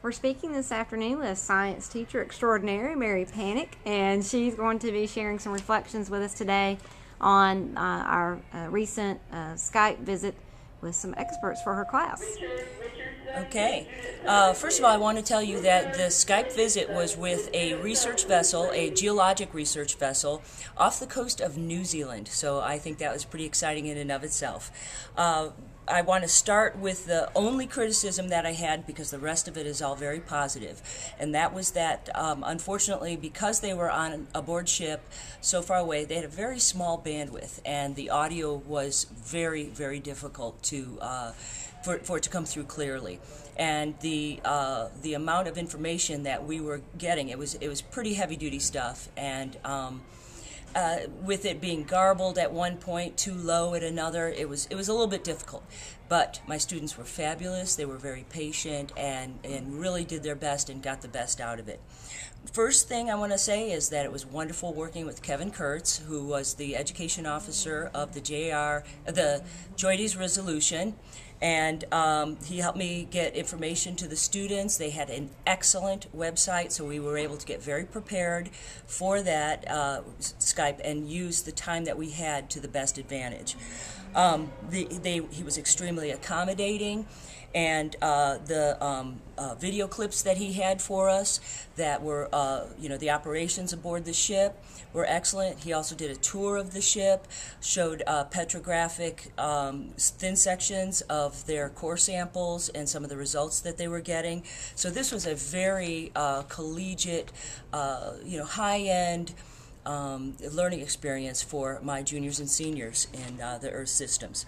We're speaking this afternoon with science teacher extraordinaire, Mary Paink, and she's going to be sharing some reflections with us today on our recent Skype visit with some experts for her class. Okay. First of all, I want to tell you that the Skype visit was with a research vessel, a geologic research vessel, off the coast of New Zealand. So I think that was pretty exciting in and of itself. I want to start with the only criticism that I had, because the rest of it is all very positive, and that was that unfortunately, because they were on a board ship so far away, they had a very small bandwidth, and the audio was very, very difficult to for it to come through clearly. And the amount of information that we were getting, it was pretty heavy duty stuff, and with it being garbled at one point, too low at another, it was a little bit difficult. But my students were fabulous. They were very patient and really did their best and got the best out of it. First thing I want to say is that it was wonderful working with Kevin Kurtz, who was the education officer of the JOIDES resolution. And he helped me get information to the students. They had an excellent website, so we were able to get very prepared for that Skype and use the time that we had to the best advantage. He was extremely accommodating, and the video clips that he had for us that were, the operations aboard the ship were excellent. He also did a tour of the ship, showed petrographic thin sections of their core samples and some of the results that they were getting. So this was a very collegiate, high-end learning experience for my juniors and seniors in the Earth systems.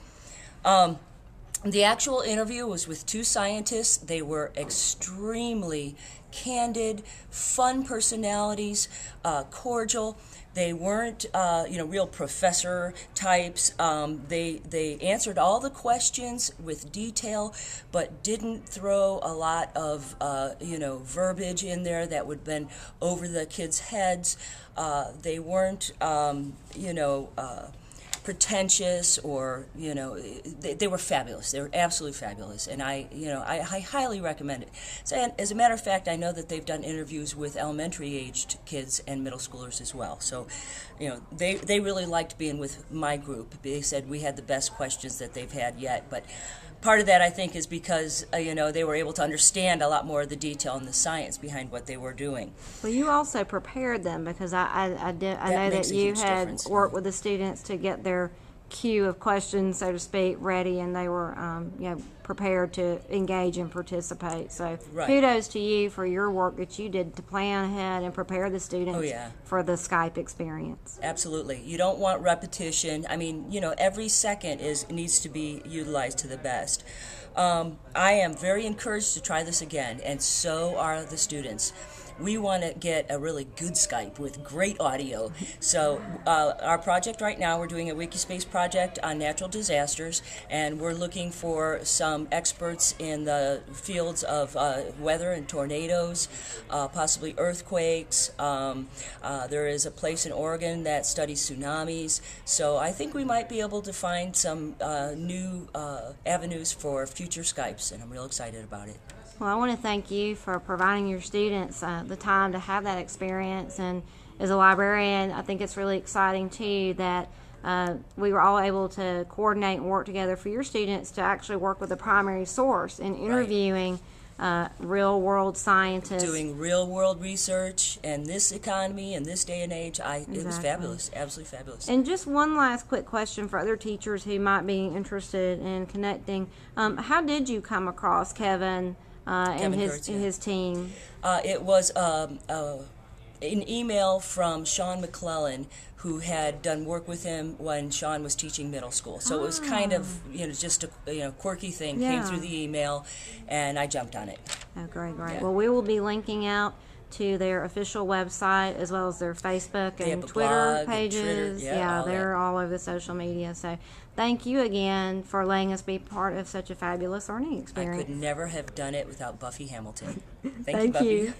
The actual interview was with two scientists. They were extremely candid, fun personalities, cordial. They weren't, real professor types. They answered all the questions with detail, but didn't throw a lot of, verbiage in there that would have been over the kids' heads. They weren't, pretentious, or they were fabulous. They were absolutely fabulous, and I highly recommend it. So, and as a matter of fact, I know that they've done interviews with elementary aged kids and middle schoolers as well. So they really liked being with my group. They said we had the best questions that they've had yet. But part of that, I think, is because they were able to understand a lot more of the detail and the science behind what they were doing. Well, you also prepared them, because I know that you had worked with the students to get their queue of questions, so to speak, ready, and they were prepared to engage and participate. So kudos to you for your work that you did to plan ahead and prepare the students for the Skype experience. Absolutely. You don't want repetition. I mean, every second needs to be utilized to the best. I am very encouraged to try this again, and so are the students. We want to get a really good Skype with great audio. So our project right now, we're doing a Wikispace project on natural disasters, and we're looking for some experts in the fields of weather and tornadoes, possibly earthquakes. There is a place in Oregon that studies tsunamis. So I think we might be able to find some new avenues for future Skypes, and I'm real excited about it. Well, I want to thank you for providing your students the time to have that experience. And as a librarian, I think it's really exciting, too, that we were all able to coordinate and work together for your students to actually work with a primary source in interviewing real-world scientists. Doing real-world research in this economy, in this day and age. It was fabulous, absolutely fabulous. And just one last quick question for other teachers who might be interested in connecting. How did you come across Kevin and his team? It was an email from Sean McClellan, who had done work with him when Sean was teaching middle school. So it was kind of just a quirky thing. Came through the email, and I jumped on it. Oh, great. Yeah. Well, we will be linking out to their official website, as well as their Facebook and Twitter blog pages. And Twitter, They're all over the social media. So thank you again for letting us be part of such a fabulous learning experience. I could never have done it without Buffy Hamilton. Thank Buffy. you.